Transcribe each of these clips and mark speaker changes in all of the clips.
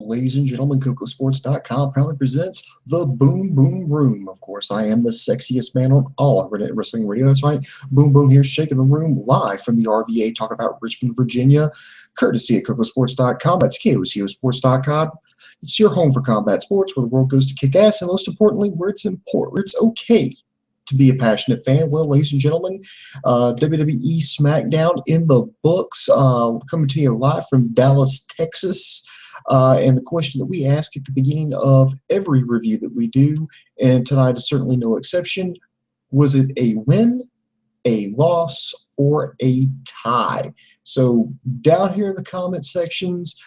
Speaker 1: Ladies and gentlemen, Kocosports.com proudly presents the Boom Boom Room. Of course, I am the sexiest man on all of wrestling radio. That's right. Boom Boom here, shaking the room live from the RVA. Talk about Richmond, Virginia, courtesy of Kocosports.com. That's KOCOsports.com. It's your home for combat sports, where the world goes to kick ass, and most importantly, where it's important, where it's okay to be a passionate fan. Well, ladies and gentlemen, WWE Smackdown in the books, coming to you live from Dallas, Texas. And the question that we ask at the beginning of every review that we do, and tonight is certainly no exception, was it a win, a loss, or a tie? So down here in the comment sections,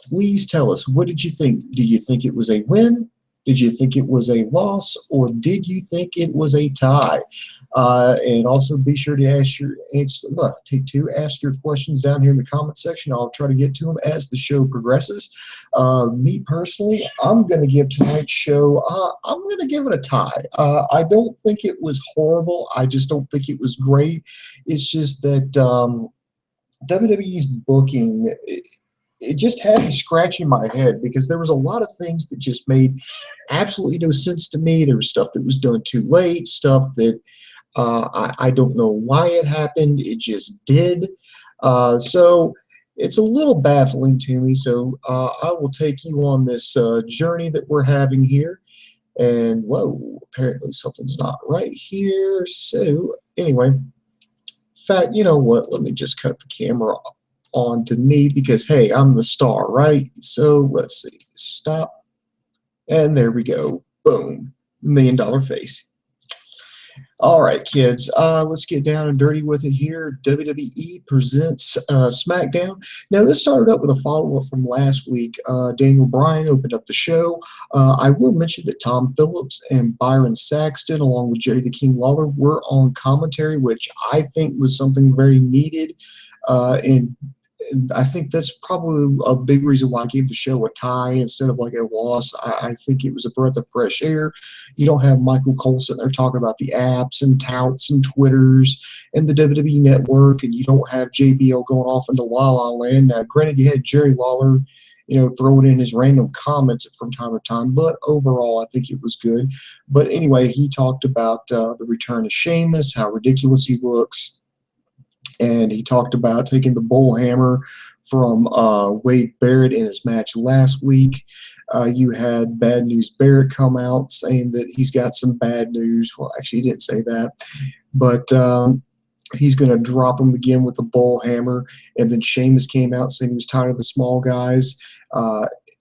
Speaker 1: please tell us, what did you think? Do you think it was a win? Did you think it was a loss, or did you think it was a tie? And also be sure to ask your questions down here in the comment section. I'll try to get to them as the show progresses. Me personally, I'm going to give tonight's show, I'm going to give it a tie. I don't think it was horrible. I just don't think it was great. It's just that WWE's booking, it just had me scratching my head because there was a lot of things that just made absolutely no sense to me. There was stuff that was done too late, stuff that I don't know why it happened. It just did. So it's a little baffling to me. So I will take you on this journey that we're having here. And, whoa, apparently something's not right here. So anyway, in fact, you know what? Let me just cut the camera on to me because, hey, I'm the star, right? So let's see. Stop. And there we go. Boom. $1 million face. All right, kids. Let's get down and dirty with it here. WWE presents SmackDown. Now, this started up with a follow-up from last week. Daniel Bryan opened up the show. I will mention that Tom Phillips and Byron Saxton, along with Jerry the King Lawler, were on commentary, which I think was something very needed. And I think that's probably a big reason why I gave the show a tie instead of like a loss. I think it was a breath of fresh air. You don't have Michael Cole sitting there talking about the apps and touts and Twitters and the WWE Network, and you don't have JBL going off into La La Land. Now, granted, you had Jerry Lawler, throwing in his random comments from time to time, but overall, I think it was good. But anyway, he talked about the return of Sheamus, how ridiculous he looks. And he talked about taking the bull hammer from Wade Barrett in his match last week. You had Bad News Barrett come out saying that he's got some bad news. Well, actually, he didn't say that. But he's going to drop him again with the bull hammer. And then Sheamus came out saying he was tired of the small guys,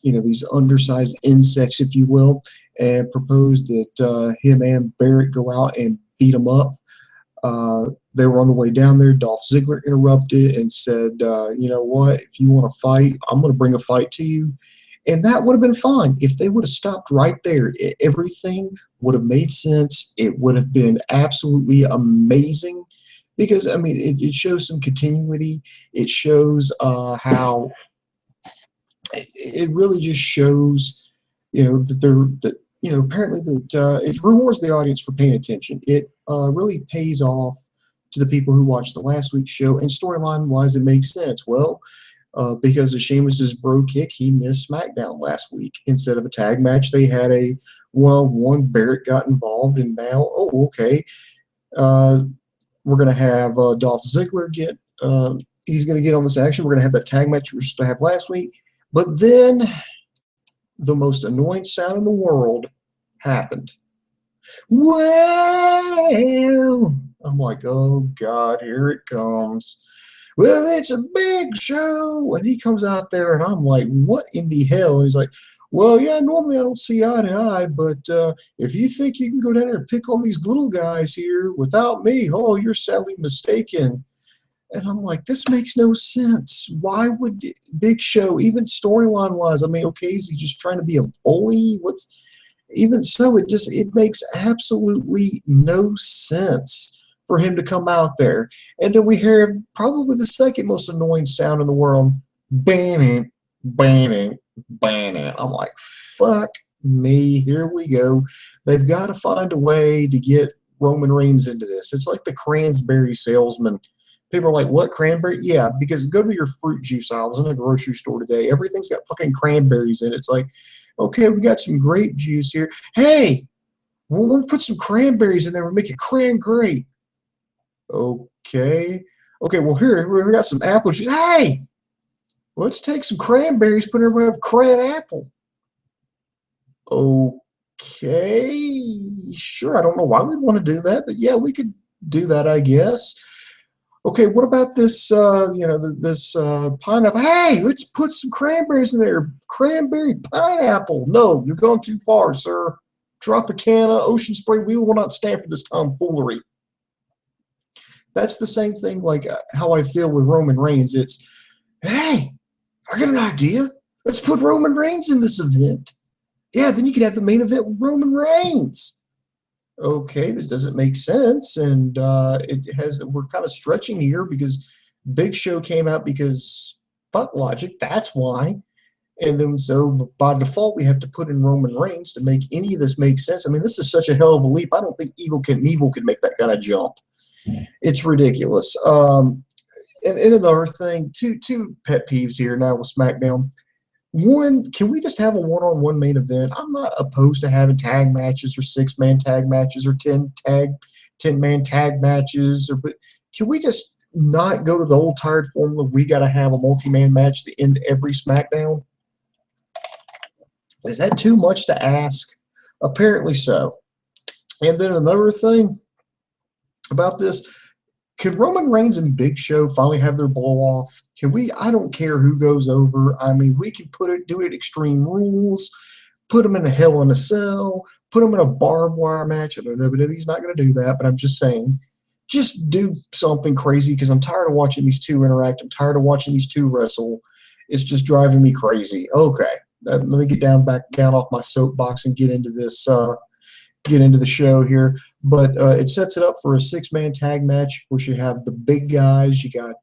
Speaker 1: these undersized insects, if you will, and proposed that him and Barrett go out and beat him up. They were on the way down there. Dolph Ziggler interrupted and said, you know what, if you want to fight, I'm going to bring a fight to you. And that would have been fine. If they would have stopped right there, everything would have made sense. It would have been absolutely amazing because, I mean, it shows some continuity. It shows how it really just shows, apparently that it rewards the audience for paying attention. It really pays off to the people who watched the last week's show, and storyline-wise, it makes sense. Well, because of Sheamus's bro kick, he missed SmackDown last week. Instead of a tag match, they had a one-on-one. Barrett got involved, and now, okay, we're going to have Dolph Ziggler get he's going to get on this action. We're going to have that tag match we were supposed to have last week. But then the most annoying sound in the world happened. Well, I'm like, oh God, here it comes. Well, it's a big show. And he comes out there and I'm like, what in the hell? And he's like, well, yeah, normally I don't see eye to eye, but if you think you can go down there and pick on these little guys here without me, oh, you're sadly mistaken. And I'm like, this makes no sense. Why would Big Show, even storyline-wise, I mean, okay, is he just trying to be a bully? Even so, it makes absolutely no sense for him to come out there. And then we hear probably the second most annoying sound in the world, bang, bang, bang. I'm like, fuck me, here we go. They've got to find a way to get Roman Reigns into this. It's like the cranberry salesman People are like, what, cranberry? Yeah, because go to your fruit juice aisle. I was in a grocery store today. Everything's got fucking cranberries in it. It's like, okay, we got some grape juice here. Hey, we'll put some cranberries in there. We'll make it cran grape. Okay. Okay, well, here, we got some apple juice. Hey, let's take some cranberries, put everybody have cran apple. Okay, sure. I don't know why we'd want to do that, but yeah, we could do that, I guess. Okay, what about this, this pineapple? Hey, let's put some cranberries in there. Cranberry pineapple. No, you're going too far, sir. Tropicana, Ocean Spray, we will not stand for this tomfoolery. That's the same thing like how I feel with Roman Reigns. It's, hey, I got an idea. Let's put Roman Reigns in this event. Yeah, then you could have the main event with Roman Reigns. Okay, that doesn't make sense, and we're kind of stretching here because Big Show came out because fuck logic, that's why. And then so by default we have to put in Roman Reigns to make any of this make sense. I mean, this is such a hell of a leap. I don't think Evil can make that kind of jump. It's ridiculous. And another thing, two pet peeves here now with SmackDown. One, can we just have a one-on-one main event? I'm not opposed to having tag matches or 6-man tag matches or 10-man tag matches, but can we just not go to the old tired formula? We got to have a multi-man match to end every SmackDown. Is that too much to ask? Apparently so. And then another thing about this, could Roman Reigns and Big Show finally have their blow off? Can we? I don't care who goes over. I mean, we can do it Extreme Rules, put them in a Hell in a Cell, put them in a barbed wire match. I know WWE's not going to do that, but I'm just saying, just do something crazy because I'm tired of watching these two interact. I'm tired of watching these two wrestle. It's just driving me crazy. Okay, let me get back down off my soapbox and get into this. Get into the show here, but it sets it up for a 6-man tag match, which you have the big guys. You got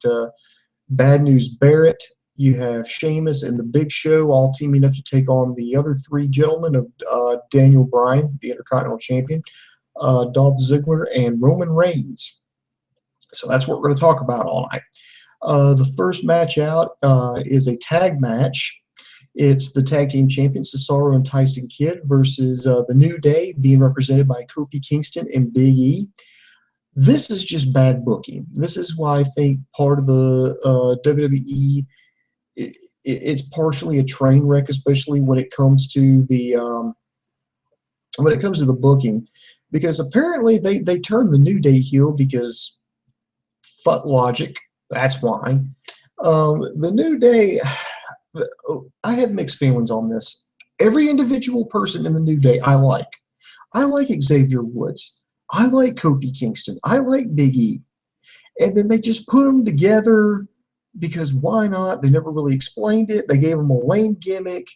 Speaker 1: Bad News Barrett, you have Sheamus and the Big Show all teaming up to take on the other 3 gentlemen of Daniel Bryan, the Intercontinental Champion, Dolph Ziggler, and Roman Reigns. So that's what we're going to talk about all night. The first match out is a tag match. It's the tag team champions, Cesaro and Tyson Kidd, versus the New Day, being represented by Kofi Kingston and Big E. This is just bad booking. This is why I think part of the WWE, it's partially a train wreck, especially when it comes to the booking, because apparently they turned the New Day heel because fuck logic. That's why. The New Day. I have mixed feelings on this. Every individual person in the New Day I like. I like Xavier Woods. I like Kofi Kingston. I like Big E. And then they just put them together because why not? They never really explained it. They gave them a lame gimmick.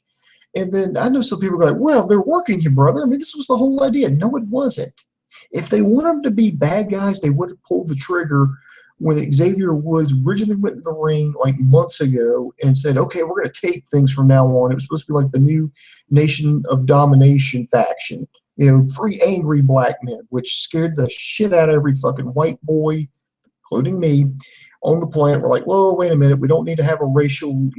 Speaker 1: And then I know some people are like, well, they're working you, brother. I mean, this was the whole idea. No, it wasn't. If they want them to be bad guys, they would have pulled the trigger when Xavier Woods originally went to the ring like months ago and said, okay, we're going to tape things from now on. It was supposed to be like the new Nation of Domination faction, 3 angry black men, which scared the shit out of every fucking white boy, including me, on the planet. We're like, whoa, wait a minute. We don't need to have a racial,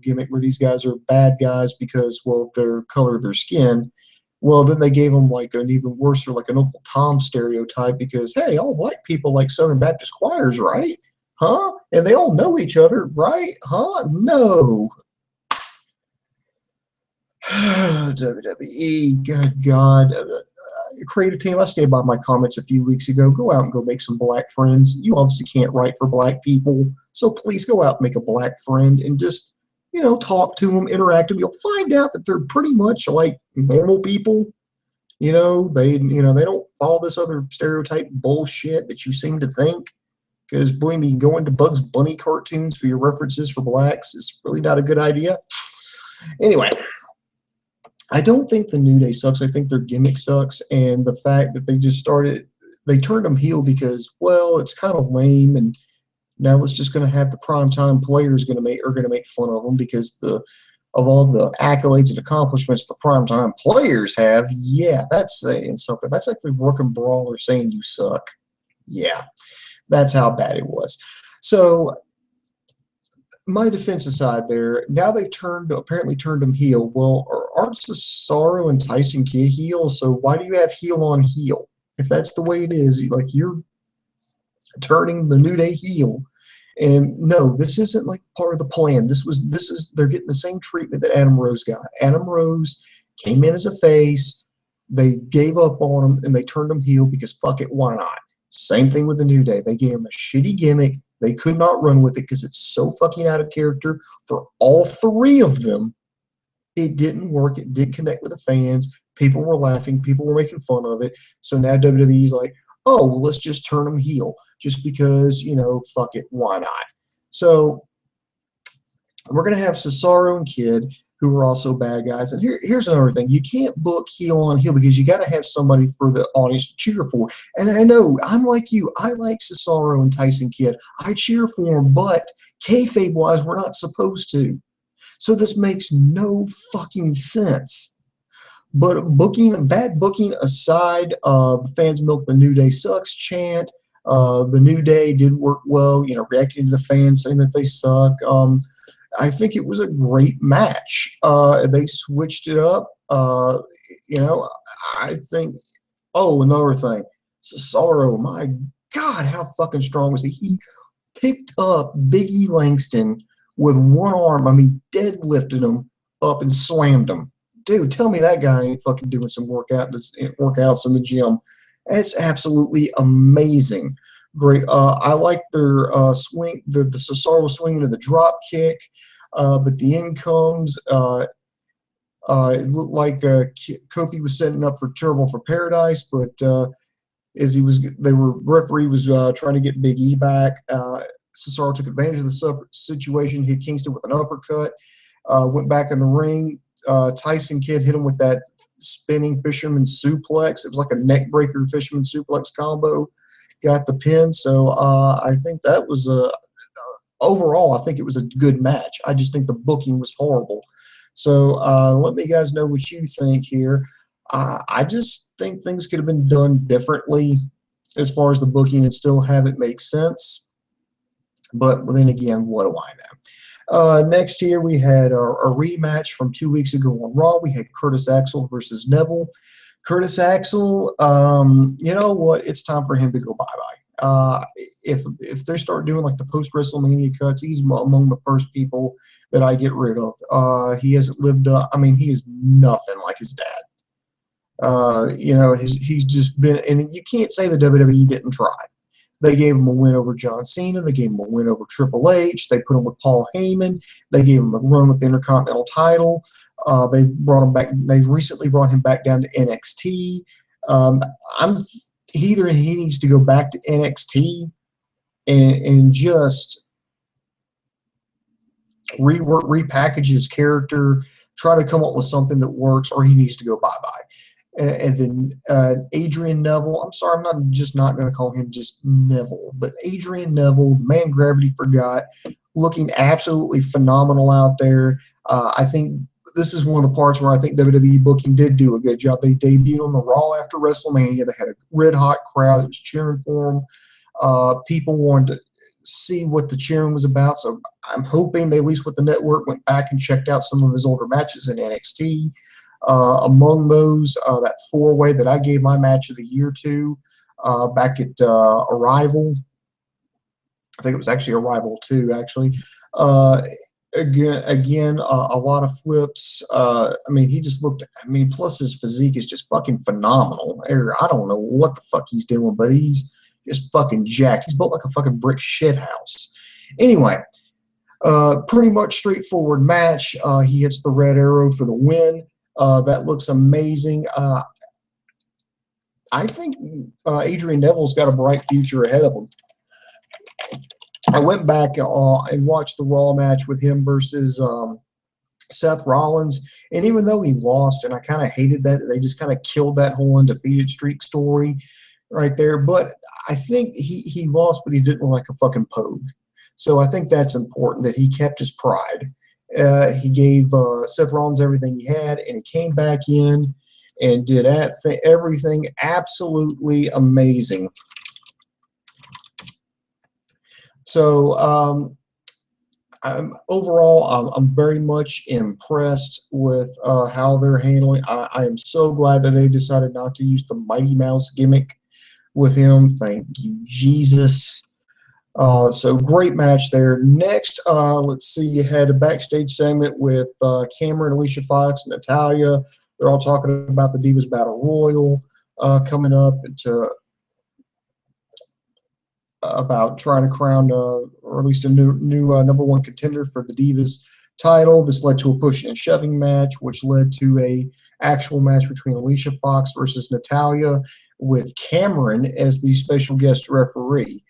Speaker 1: gimmick where these guys are bad guys because, well, of their color of their skin. Well, then they gave them like an even worse, or like an Uncle Tom stereotype because, hey, all black people like Southern Baptist choirs, right? Huh? And they all know each other, right? Huh? No. WWE, good God. Creative team, I stand by my comments a few weeks ago. Go out and go make some black friends. You obviously can't write for black people, so please go out and make a black friend and just talk to them, interact with them. You'll find out that they're pretty much like normal people. They don't follow this other stereotype bullshit that you seem to think. Because believe me, going to Bugs Bunny cartoons for your references for blacks is really not a good idea. Anyway, I don't think the New Day sucks. I think their gimmick sucks, and the fact that they turned them heel because, well, it's kind of lame, and now it's just going to have the primetime players are going to make fun of them because of all the accolades and accomplishments the primetime players have. Yeah, that's saying something. That's like the Rook and Brawler saying you suck. Yeah, that's how bad it was. So my defense aside there, now they've apparently turned him heel. Well, aren't Cesaro and Tyson Kidd heel? So why do you have heel on heel? If that's the way it is, like you're turning the New Day heel. And no, this isn't like part of the plan. They're getting the same treatment that Adam Rose got. Adam Rose came in as a face. They gave up on him and they turned him heel because fuck it, why not? Same thing with the New Day. They gave him a shitty gimmick. They could not run with it because it's so fucking out of character for all three of them. It didn't work. It didn't connect with the fans. People were laughing. People were making fun of it. So now WWE's like, oh, well, let's just turn them heel just because, you know, fuck it, why not? So we're going to have Cesaro and Kidd, who are also bad guys. And here's another thing. You can't book heel on heel because you got to have somebody for the audience to cheer for. And I know, I'm like you. I like Cesaro and Tyson Kidd. I cheer for them, but kayfabe-wise, we're not supposed to. So this makes no fucking sense. But bad booking aside, the fans milked the New Day sucks chant. The New Day did work well, you know, reacting to the fans saying that they suck. I think it was a great match. They switched it up. You know, I think. Oh, another thing, Cesaro. My God, how fucking strong was he? He picked up Big E Langston with one arm. I mean, deadlifted him up and slammed him. Dude, tell me that guy ain't fucking doing some workouts in the gym. That's absolutely amazing. Great. I like their swing, the Cesaro swing into the drop kick, but the end comes. It looked like Kofi was setting up for Trouble for Paradise, but as referee was trying to get Big E back. Cesaro took advantage of the situation, hit Kingston with an uppercut, went back in the ring. Tyson Kidd hit him with that spinning fisherman suplex. It was like a neck breaker fisherman suplex combo. Got the pin. So I think that was overall, I think it was a good match. I just think the booking was horrible. So let me guys know what you think here. I just think things could have been done differently as far as the booking and still have it make sense. But then again, what do I know? Next here, we had a rematch from 2 weeks ago on Raw. We had Curtis Axel versus Neville. Curtis Axel, you know what? It's time for him to go bye-bye. If they start doing like the post-WrestleMania cuts, he's among the first people that I get rid of. He hasn't lived up. I mean, he is nothing like his dad. You know, he's just been, and you can't say the WWE didn't try. They gave him a win over John Cena. They gave him a win over Triple H. They put him with Paul Heyman. They gave him a run with the Intercontinental title. They brought him back. They've recently brought him back down to NXT. Either he needs to go back to NXT and just repackage his character, try to come up with something that works, or he needs to go bye-bye. And then Adrian Neville. I'm sorry, I'm not going to call him just Neville, but Adrian Neville, the man gravity forgot, looking absolutely phenomenal out there. I think this is one of the parts where I think WWE booking did do a good job. They debuted on the Raw after WrestleMania. They had a red-hot crowd that was cheering for him. People wanted to see what the cheering was about, so I'm hoping they, at least with the network, went back and checked out some of his older matches in NXT. Among those, that four-way that I gave my match of the year to back at Arrival. I think it was actually Arrival 2, actually. Again, a lot of flips. I mean, he just looked, I mean, plus his physique is just fucking phenomenal. I don't know what the fuck he's doing, but he's just fucking jacked. He's built like a fucking brick shit house. Anyway, pretty much straightforward match. He hits the red arrow for the win. That looks amazing. I think Adrian Neville's got a bright future ahead of him. I went back and watched the Raw match with him versus Seth Rollins, and even though he lost, and I kind of hated that, they just kind of killed that whole undefeated streak story right there, but I think he lost, but he didn't look like a fucking pogue. So I think that's important, that he kept his pride. He gave Seth Rollins everything he had, and he came back in and did everything absolutely amazing. So I'm very much impressed with how they're handling. I am so glad that they decided not to use the Mighty Mouse gimmick with him. Thank you, Jesus. So great match there. Next, let's see, you had a backstage segment with Cameron, Alicia Fox, and Natalya. They're all talking about the Divas Battle Royal coming up to about trying to crown or at least a new #1 contender for the Divas title. This led to a pushing and shoving match, which led to a actual match between Alicia Fox versus Natalya with Cameron as the special guest referee.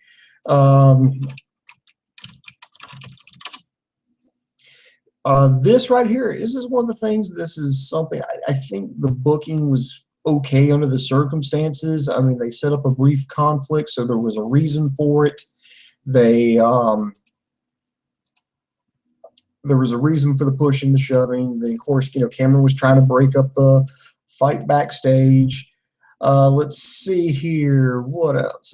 Speaker 1: This right here, this is one of the things, this is something, I think the booking was okay under the circumstances. I mean, they set up a brief conflict, so there was a reason for it. There was a reason for the pushing, the shoving. Then, of course, Cameron was trying to break up the fight backstage. Let's see here. What else?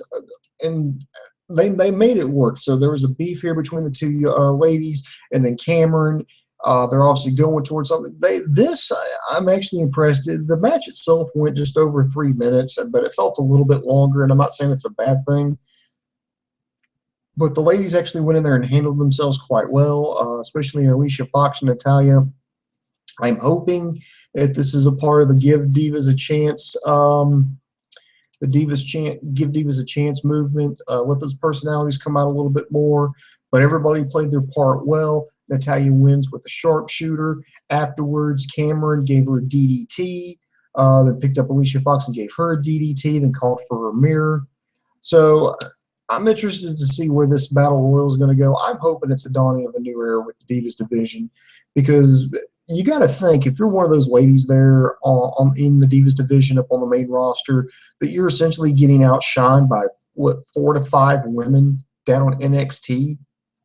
Speaker 1: And they made it work. So there was a beef here between the two ladies, and then Cameron. They're obviously going towards something. I'm actually impressed. The match itself went just over 3 minutes, but it felt a little bit longer, and I'm not saying it's a bad thing. But the ladies actually went in there and handled themselves quite well, especially Alicia Fox and Natalya. I'm hoping that this is a part of the Give Divas a Chance, Give Divas a Chance movement. Let those personalities come out a little bit more. But everybody played their part well. Natalya wins with the sharpshooter. Afterwards, Cameron gave her a DDT, then picked up Alicia Fox and gave her a DDT, then called for her mirror. So I'm interested to see where this Battle Royal is going to go. I'm hoping it's a dawning of a new era with the Divas division, because you got to think, if you're one of those ladies there in the Divas division up on the main roster, that you're essentially getting outshined by, what, 4 to 5 women down on NXT.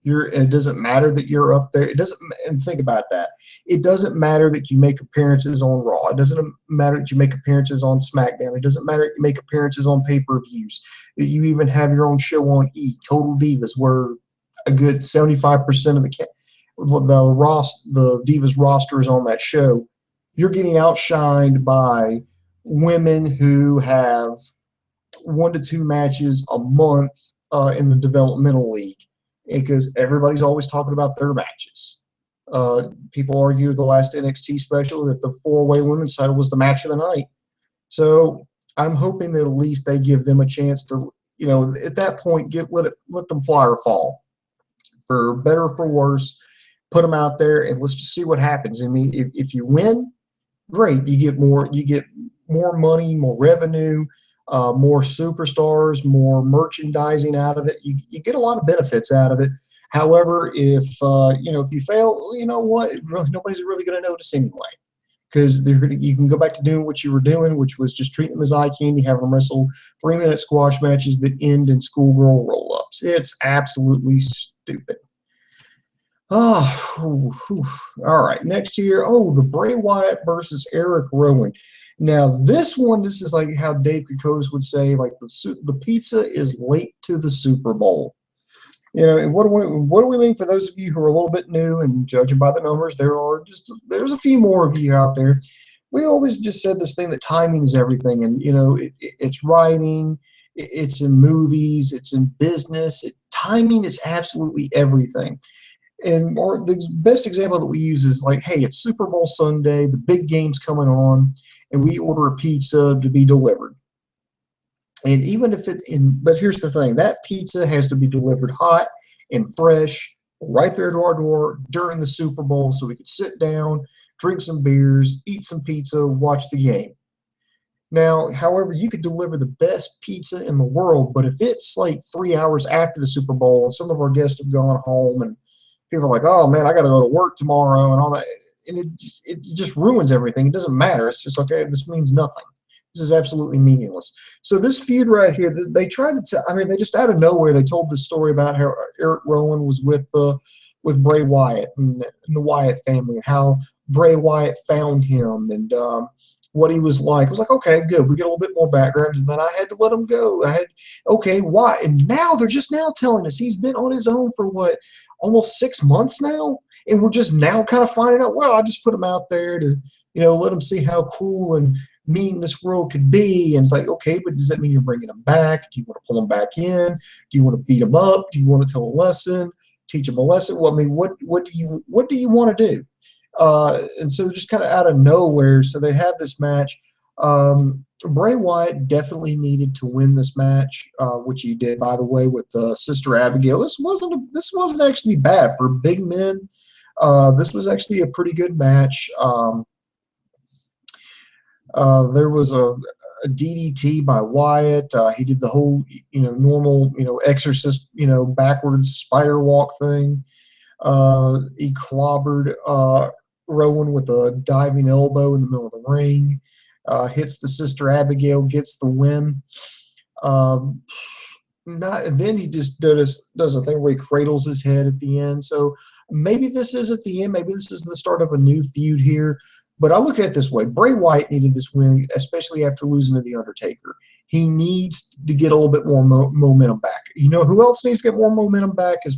Speaker 1: It doesn't matter that you're up there. It doesn't, and think about that. It doesn't matter that you make appearances on Raw. It doesn't matter that you make appearances on SmackDown. It doesn't matter that you make appearances on pay-per-views. That you even have your own show on Total Divas, where a good 75% of the Divas roster is on that show. You're getting outshined by women who have 1 to 2 matches a month in the developmental league, because everybody's always talking about their matches. People argue the last NXT special that the 4-way women's title was the match of the night. So I'm hoping that at least they give them a chance to, at that point, let them fly or fall. For better or for worse, put them out there and let's just see what happens. I mean, if you win, great. You get more money, more revenue, more superstars, more merchandising out of it. You get a lot of benefits out of it. However, if you fail, you know what? Nobody's really going to notice anyway, because you can go back to doing what you were doing, which was just treating them as eye candy, having them wrestle 3-minute squash matches that end in schoolgirl roll-ups. It's absolutely stupid. Oh, all right. Next year, the Bray Wyatt versus Eric Rowan. Now, this is like how Dave Kocosports would say, like the pizza is late to the Super Bowl. And what do we mean for those of you who are a little bit new, and judging by the numbers, there's a few more of you out there. We always just said this thing that timing is everything, and it's writing, it's in movies, it's in business. Timing is absolutely everything. And the best example that we use is like, hey, it's Super Bowl Sunday, the big game's coming on, and we order a pizza to be delivered. And even if but here's the thing, that pizza has to be delivered hot and fresh right there to our door during the Super Bowl, so we could sit down, drink some beers, eat some pizza, watch the game. Now, however, you could deliver the best pizza in the world, but if it's like 3 hours after the Super Bowl and some of our guests have gone home and people are like, oh man, I got to go to work tomorrow and all that, and it just ruins everything. It doesn't matter. It's just, okay, this means nothing. This is absolutely meaningless. So this feud right here, they tried to they just out of nowhere, they told this story about how Eric Rowan was with Bray Wyatt and the Wyatt family, and how Bray Wyatt found him, and what he was like. I was like, okay, good. We get a little bit more background, and then I had to let him go. Okay, why? And now they're just now telling us he's been on his own for what, almost 6 months now, and we're just now kind of finding out. Well, I just put him out there to, let him see how cruel and mean this world could be. And it's like, okay, but does that mean you're bringing him back? Do you want to pull him back in? Do you want to beat him up? Do you want to tell a lesson? Teach him a lesson? Well, I mean, what do you want to do? And so just kind of out of nowhere, so they have this match. Bray Wyatt definitely needed to win this match, which he did, by the way, with Sister Abigail. This wasn't actually bad for big men. This was actually a pretty good match. There was a DDT by Wyatt. He did the whole, normal, exorcist, backwards spider walk thing. He clobbered Rowan with a diving elbow in the middle of the ring. Hits the Sister Abigail, gets the win. Then he just does a thing where he cradles his head at the end. So maybe this is at the end. Maybe this is the start of a new feud here. But I look at it this way. Bray Wyatt needed this win, especially after losing to The Undertaker. He needs to get a little bit more momentum back. You know who else needs to get more momentum back is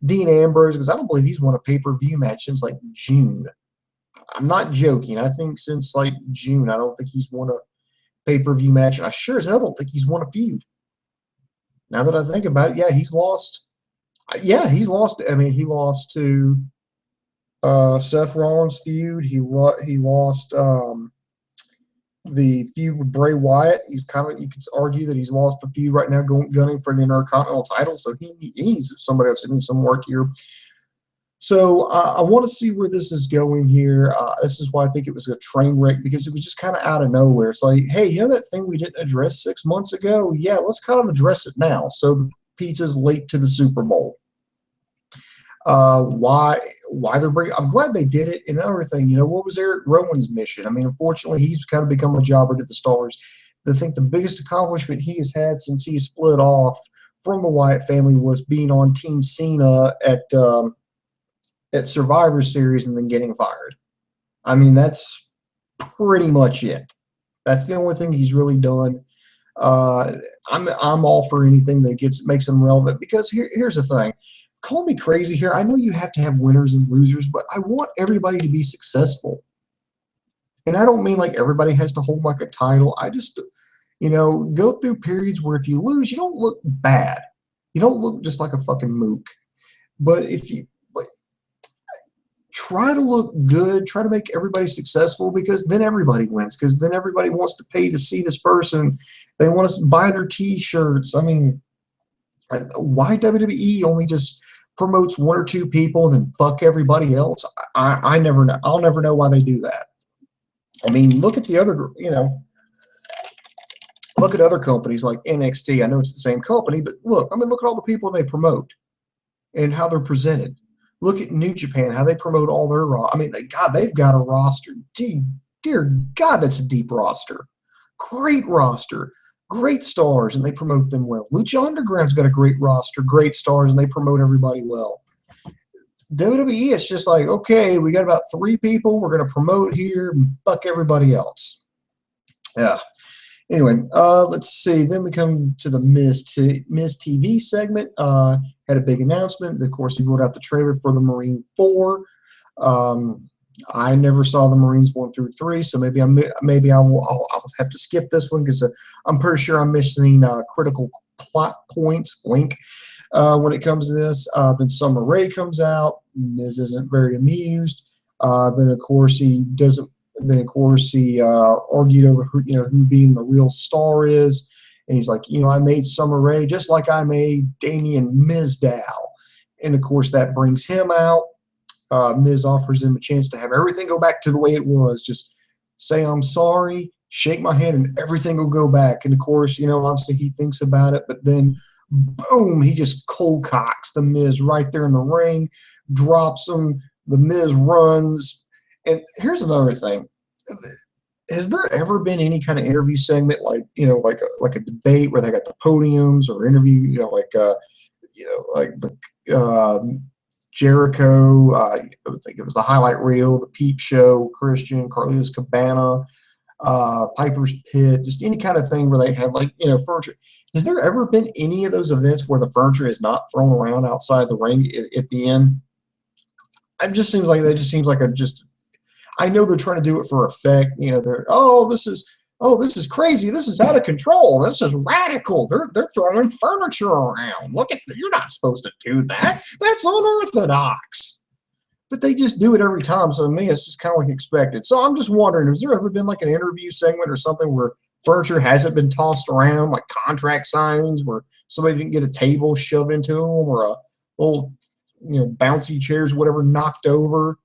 Speaker 1: Dean Ambrose, because I don't believe he's won a pay-per-view match since like June. I'm not joking. I think since like June, I don't think he's won a pay-per-view match. I sure as hell don't think he's won a feud. Now that I think about it, yeah, he's lost. Yeah, he's lost. I mean, he lost to Seth Rollins' feud. He lost the feud with Bray Wyatt. He's you could argue that he's lost the feud right now, gunning for the Intercontinental title. So he's somebody else that needs some work here. So I want to see where this is going here. This is why I think it was a train wreck, because it was just kind of out of nowhere. It's like, hey, you know that thing we didn't address 6 months ago? Yeah, let's kind of address it now. So the pizza's late to the Super Bowl. Why they're bringing? I'm glad they did it. And another thing, what was Eric Rowan's mission? I mean, unfortunately, he's kind of become a jobber to the stars. I think the biggest accomplishment he has had since he split off from the Wyatt family was being on Team Cena at Survivor Series and then getting fired. I mean, that's pretty much it. That's the only thing he's really done. I'm all for anything that makes him relevant, because here's the thing. Call me crazy here. I know you have to have winners and losers, but I want everybody to be successful. And I don't mean like everybody has to hold like a title. I just, go through periods where if you lose, you don't look bad. You don't look just like a fucking mook. But if you try to look good, try to make everybody successful, because then everybody wins, because then everybody wants to pay to see this person. They want to buy their T-shirts. I mean, why WWE only just promotes one or two people and then fuck everybody else? I never know. I'll never know why they do that. I mean, look at the other, look at other companies like NXT. I know it's the same company, but look at all the people they promote and how they're presented. Look at New Japan, how they promote all their I mean, they've got a roster. Dear God, that's a deep roster. Great roster. Great stars, and they promote them well. Lucha Underground's got a great roster, great stars, and they promote everybody well. WWE, it's just like, okay, we got about 3 people we're going to promote here, and fuck everybody else. Yeah. Anyway, let's see. Then we come to the Miz TV segment. Had a big announcement. Of course, he wrote out the trailer for the Marine 4. I never saw the Marines 1 through 3, so maybe I'll have to skip this one, because I'm pretty sure I'm missing critical plot points. Wink. When it comes to this, then Summer Rae comes out. Miz isn't very amused. Then of course he doesn't. Then of course he argued over who being the real star is, and he's like, I made Summer Rae just like I made Damien Mizdow, and of course that brings him out. Miz offers him a chance to have everything go back to the way it was. Just say I'm sorry, shake my hand, and everything will go back. And of course, obviously he thinks about it, but then boom, he just cold cocks the Miz right there in the ring, drops him. The Miz runs. And here's another thing. Has there ever been any kind of interview segment like a debate where they got the podiums, or interview, like the Jericho, I think it was the highlight reel, the Peep Show, Christian, Carlitos Cabana. Piper's Pit, just any kind of thing where they have, like, you know, furniture. Has there ever been any of those events where the furniture is not thrown around outside the ring at the end? It just seems like I know they're trying to do it for effect. You know, they're this is crazy. This is out of control. This is radical. They're throwing furniture around. Look at you're not supposed to do that. That's unorthodox. But they just do it every time. So to me, it's just kind of like expected. So I'm just wondering, has there ever been like an interview segment or something where furniture hasn't been tossed around, like contract signings, where somebody didn't get a table shoved into them, or a little, you know, bouncy chairs, whatever, knocked over?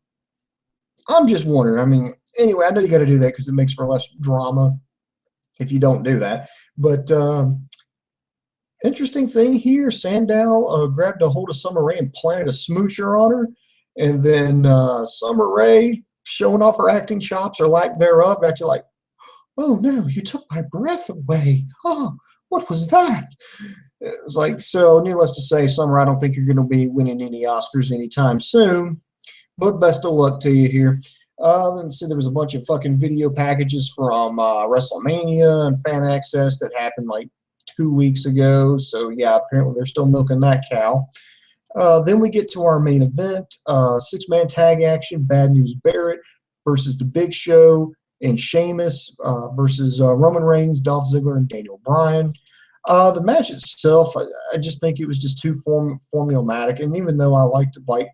Speaker 1: I'm just wondering. I mean, anyway, I know you got to do that because it makes for less drama if you don't do that. But interesting thing here, Sandow grabbed a hold of Summer Rae and planted a smoocher on her. And then Summer Rae, showing off her acting chops or lack thereof, actually like, oh no, you took my breath away. Oh, what was that? It was like, so needless to say, Summer, I don't think you're going to be winning any Oscars anytime soon. But best of luck to you here. Let's see, there was a bunch of fucking video packages from WrestleMania and Fan Access that happened like 2 weeks ago. So yeah, apparently they're still milking that cow. Then we get to our main event, six-man tag action, Bad News Barrett versus The Big Show and Sheamus versus Roman Reigns, Dolph Ziggler, and Daniel Bryan. The match itself, I just think it was just too formulaic. And even though I liked like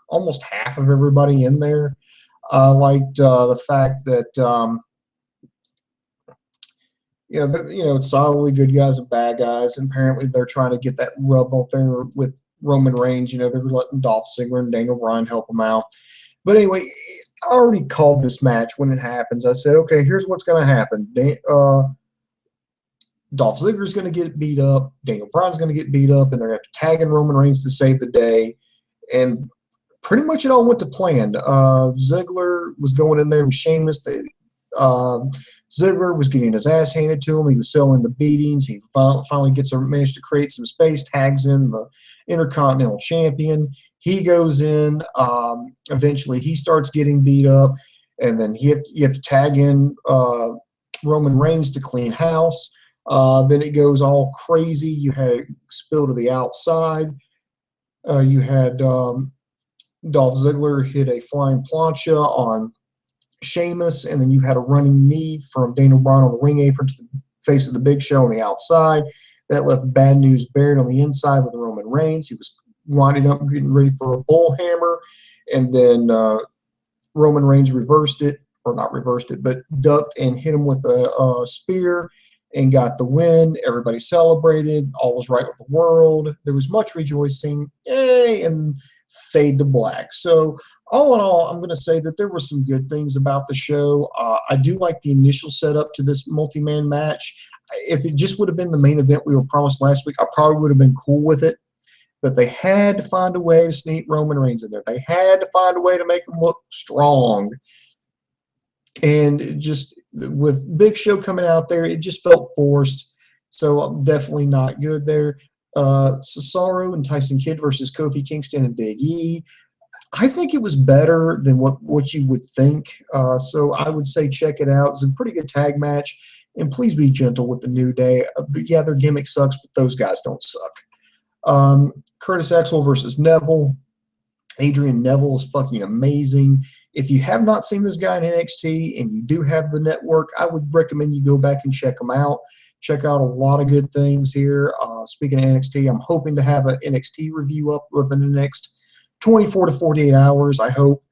Speaker 1: almost half of everybody in there, I liked the fact that it's solidly good guys and bad guys, and apparently they're trying to get that rub up there with Roman Reigns. You know, they're letting Dolph Ziggler and Daniel Bryan help them out. But anyway, I already called this match when it happens. I said, okay, here's what's going to happen. Dolph Ziggler's going to get beat up. Daniel Bryan's going to get beat up, and they're going to tag in Roman Reigns to save the day. And pretty much it all went to plan. Ziggler was going in there with Sheamus. Ziggler was getting his ass handed to him. He was selling the beatings. He finally managed to create some space, tags in the Intercontinental Champion. He goes in. Eventually, he starts getting beat up, and then you have to tag in Roman Reigns to clean house. Then it goes all crazy. You had it spill to the outside. You had Dolph Ziggler hit a flying plancha on Sheamus, and then you had a running knee from Daniel Bryan on the ring apron to the face of the Big Show on the outside. That left Bad News Barrett on the inside with Roman Reigns. He was winding up, getting ready for a bull hammer, and then Roman Reigns reversed it, or not reversed it, but ducked and hit him with a spear and got the win. Everybody celebrated. All was right with the world. There was much rejoicing. Yay! And fade to black. So all in all, I'm going to say that there were some good things about the show. I do like the initial setup to this multi-man match. If it just would have been the main event we were promised last week, I probably would have been cool with it. But they had to find a way to sneak Roman Reigns in there. They had to find a way to make him look strong. And just with Big Show coming out there, it just felt forced. So definitely not good there. Cesaro and Tyson Kidd versus Kofi Kingston and Big E. I think it was better than what you would think. So I would say check it out. It's a pretty good tag match. And please be gentle with the New Day. Yeah, their gimmick sucks, but those guys don't suck. Curtis Axel versus Neville. Adrian Neville is fucking amazing. If you have not seen this guy in NXT and you do have the network, I would recommend you go back and check him out. Check out a lot of good things here. Speaking of NXT, I'm hoping to have an NXT review up within the next 24 to 48 hours, I hope.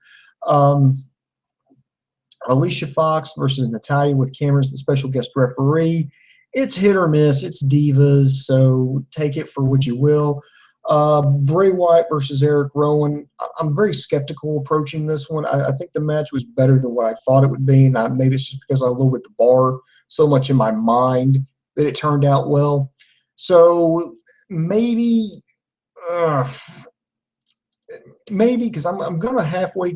Speaker 1: Alicia Fox versus Natalya with Cameron as the special guest referee. It's hit or miss. It's Divas, so take it for what you will. Bray Wyatt versus Eric Rowan. I'm very skeptical approaching this one. I think the match was better than what I thought it would be, and maybe it's just because I lowered the bar so much in my mind that it turned out well. So maybe because I'm gonna halfway.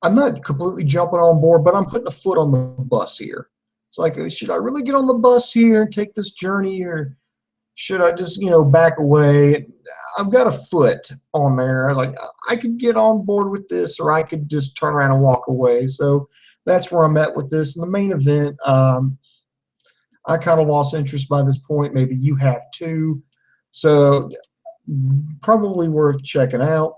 Speaker 1: I'm not completely jumping on board, but I'm putting a foot on the bus here. It's like, should I really get on the bus here and take this journey, or should I just, back away? I've got a foot on there. I was like, I could get on board with this, or I could just turn around and walk away. So that's where I'm at with this. In the main event, I kind of lost interest by this point. Maybe you have too. So probably worth checking out.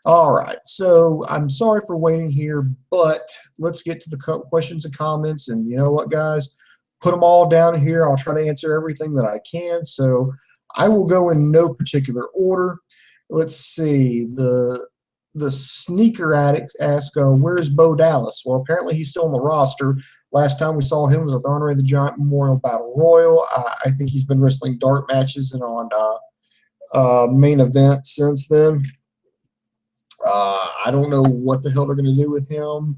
Speaker 1: All right, so I'm sorry for waiting here, but let's get to the questions and comments. And you know what, guys? Put them all down here. I'll try to answer everything that I can. So I will go in no particular order. Let's see. The sneaker addict asks, where's Bo Dallas? Well, apparently he's still on the roster. Last time we saw him was at the Andre the Giant Memorial Battle Royal. I think he's been wrestling dark matches and on main event since then. I don't know what the hell they're going to do with him.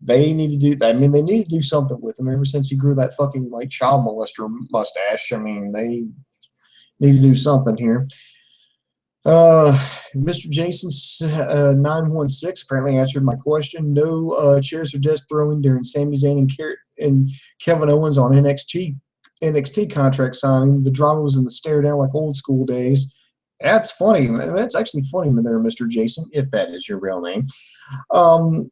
Speaker 1: They need to do. I mean, they need to do something with him. Ever since he grew that fucking like child molester mustache, I mean, they need to do something here. Mr. Jason 916 apparently answered my question. No chairs or desk throwing during Sami Zayn and Kevin Owens on NXT contract signing. The drama was in the stare down like old school days. That's funny. That's actually funny there, Mr. Jason, if that is your real name.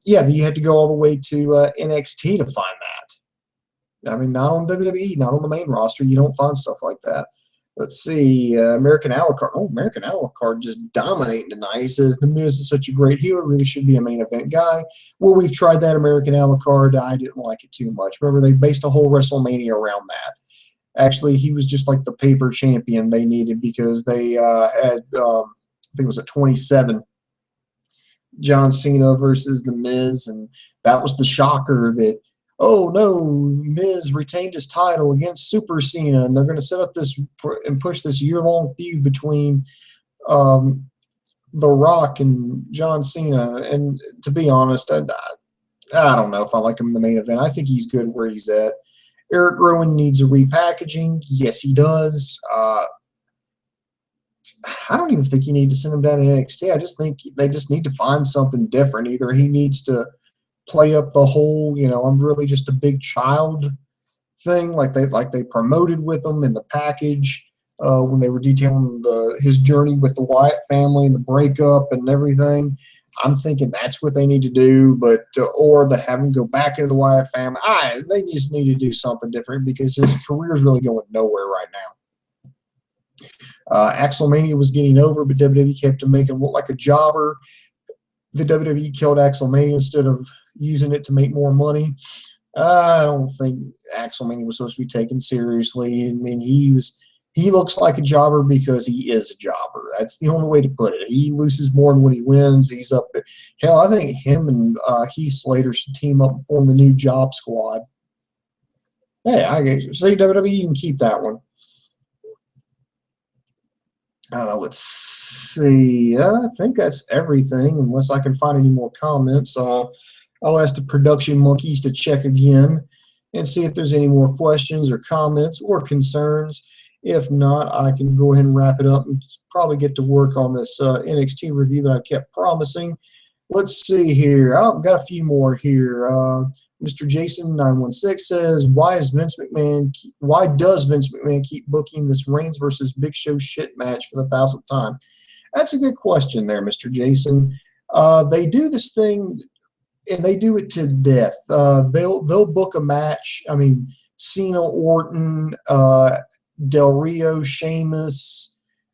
Speaker 1: Yeah, you had to go all the way to NXT to find that. I mean, not on WWE, not on the main roster. You don't find stuff like that. Let's see. American Alucard. Oh, American Alucard just dominating tonight. He says, the Miz is such a great heel. Really should be a main event guy. Well, we've tried that American Alucard. I didn't like it too much. Remember, they based a whole WrestleMania around that. Actually, he was just like the paper champion they needed because they had, I think it was at 27, John Cena versus The Miz, and that was the shocker that, oh no, Miz retained his title against Super Cena, and they're going to set up this and push this year-long feud between The Rock and John Cena. And to be honest, I don't know if I like him in the main event. I think he's good where he's at. Eric Rowan needs a repackaging. Yes, he does. I don't even think you need to send him down to NXT. I just think they just need to find something different. Either he needs to play up the whole, you know, I'm really just a big child thing, like they promoted with him in the package when they were detailing his journey with the Wyatt family and the breakup and everything. I'm thinking that's what they need to do, but or to have him go back into the Wyatt family. They just need to do something different because his career is really going nowhere right now. Axel Mania was getting over, but WWE kept him making him look like a jobber. The WWE killed Axel Mania instead of using it to make more money. I don't think Axel Mania was supposed to be taken seriously. I mean, he looks like a jobber because he is a jobber. That's the only way to put it. He loses more than when he wins. He's up there. Hell, I think him and Heath Slater should team up and form the new Job Squad. Hey, see, WWE, you can keep that one. Let's see. I think that's everything, unless I can find any more comments. I'll ask the production monkeys to check again and see if there's any more questions or comments or concerns. If not, I can go ahead and wrap it up and probably get to work on this NXT review that I kept promising. Let's see here. Oh, I've got a few more here. Mr. Jason 916 says, why does Vince McMahon keep booking this Reigns versus Big Show shit match for the 1,000th time? That's a good question there, Mr. Jason. They do this thing, and they do it to death. They'll book a match. I mean, Cena, Orton, Del Rio, Sheamus,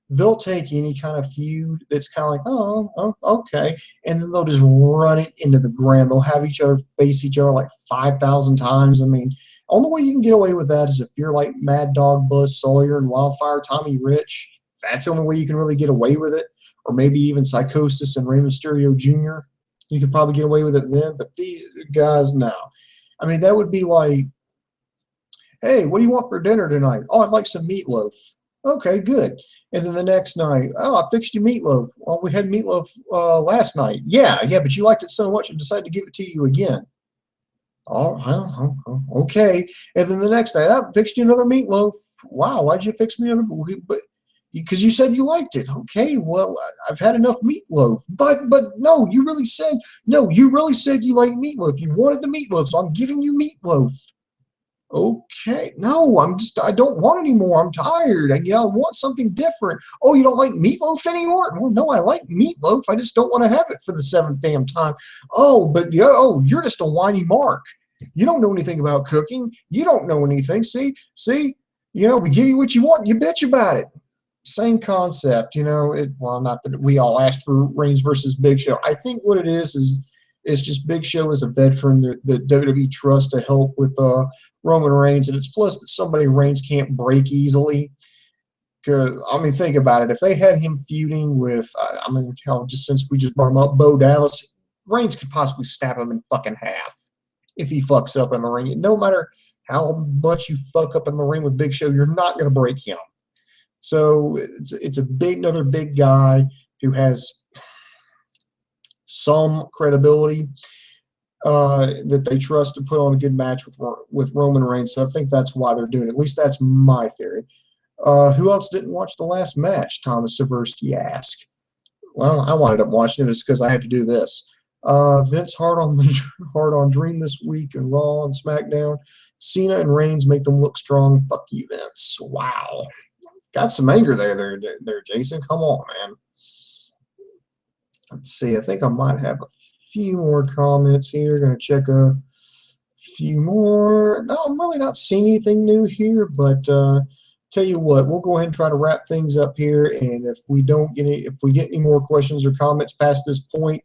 Speaker 1: they'll take any kind of feud that's kind of like, oh, okay, and then they'll just run it into the ground. They'll have each other face each other like 5,000 times. I mean, only way you can get away with that is if you're like Mad Dog Buzz Sawyer and Wildfire Tommy Rich. That's the only way you can really get away with it, or maybe even Psychosis and Rey Mysterio Jr. You could probably get away with it then, but these guys, no. I mean, that would be like, hey, what do you want for dinner tonight? Oh, I'd like some meatloaf. Okay, good. And then the next night, oh, I fixed you meatloaf. Well, we had meatloaf last night. Yeah, but you liked it so much I decided to give it to you again. Oh, okay. And then the next night, I fixed you another meatloaf. Wow, why'd you fix me another? Because you said you liked it. Okay, well, I've had enough meatloaf. But no, you really said you like meatloaf. You wanted the meatloaf, so I'm giving you meatloaf. Okay, no, I don't want any more. I'm tired. I want something different. Oh, you don't like meatloaf anymore? Well, no, I like meatloaf. I just don't want to have it for the seventh damn time. Oh, but you're just a whiny mark. You don't know anything about cooking. You don't know anything. See, we give you what you want, and you bitch about it. Same concept, well, not that we all asked for Reigns versus Big Show. I think what it is it's just Big Show is a veteran that WWE trusts to help with Roman Reigns, and it's plus that somebody Reigns can't break easily. Because think about it. If they had him feuding with, hell, just since we just brought him up, Bo Dallas, Reigns could possibly snap him in fucking half if he fucks up in the ring. No matter how much you fuck up in the ring with Big Show, you're not going to break him. So it's another big guy who has some credibility that they trust to put on a good match with Roman Reigns. So I think that's why they're doing it. At least that's my theory. Who else didn't watch the last match? Thomas Seversky asked. Well, I wound up watching it just because I had to do this. Vince hard on Dream this week and Raw and SmackDown. Cena and Reigns make them look strong. Fuck you, Vince. Wow. Got some anger there, Jason. Come on, man. Let's see. I think I might have a few more comments here. Going to check a few more. No, I'm really not seeing anything new here, but tell you what, we'll go ahead and try to wrap things up here. And if we get any more questions or comments past this point,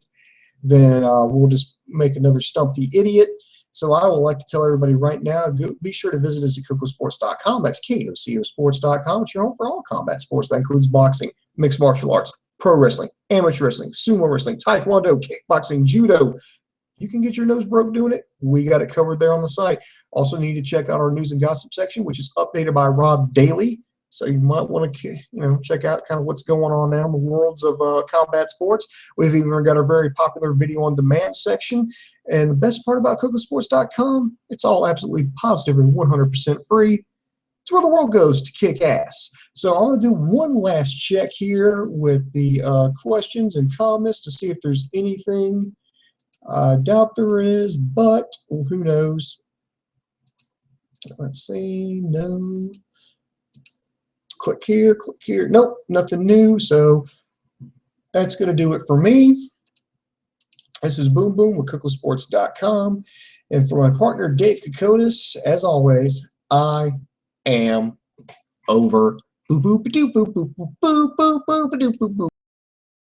Speaker 1: then we'll just make another Stump the Idiot. So I would like to tell everybody right now, be sure to visit us at Kocosports.com. That's KOCOsports.com. It's your home for all combat sports. That includes boxing, mixed martial arts, pro wrestling, amateur wrestling, sumo wrestling, taekwondo, kickboxing, judo. You can get your nose broke doing it. We got it covered there on the site. Also need to check out our news and gossip section, which is updated by Rob daily. So you might want to, check out kind of what's going on now in the worlds of combat sports. We've even got our very popular video on demand section. And the best part about Kocosports.com, it's all absolutely positively 100% free. It's where the world goes to kick ass. So I'm going to do one last check here with the questions and comments to see if there's anything. I doubt there is, but who knows? Let's see. No. Click here, click here. Nope, nothing new. So that's going to do it for me. This is Boom Boom with Kocosports.com. And for my partner, Dave Kokotis, as always, I am over. Boop, boop, boop, boop, boop, boop, boop, boop, boop, boop, boop, boop.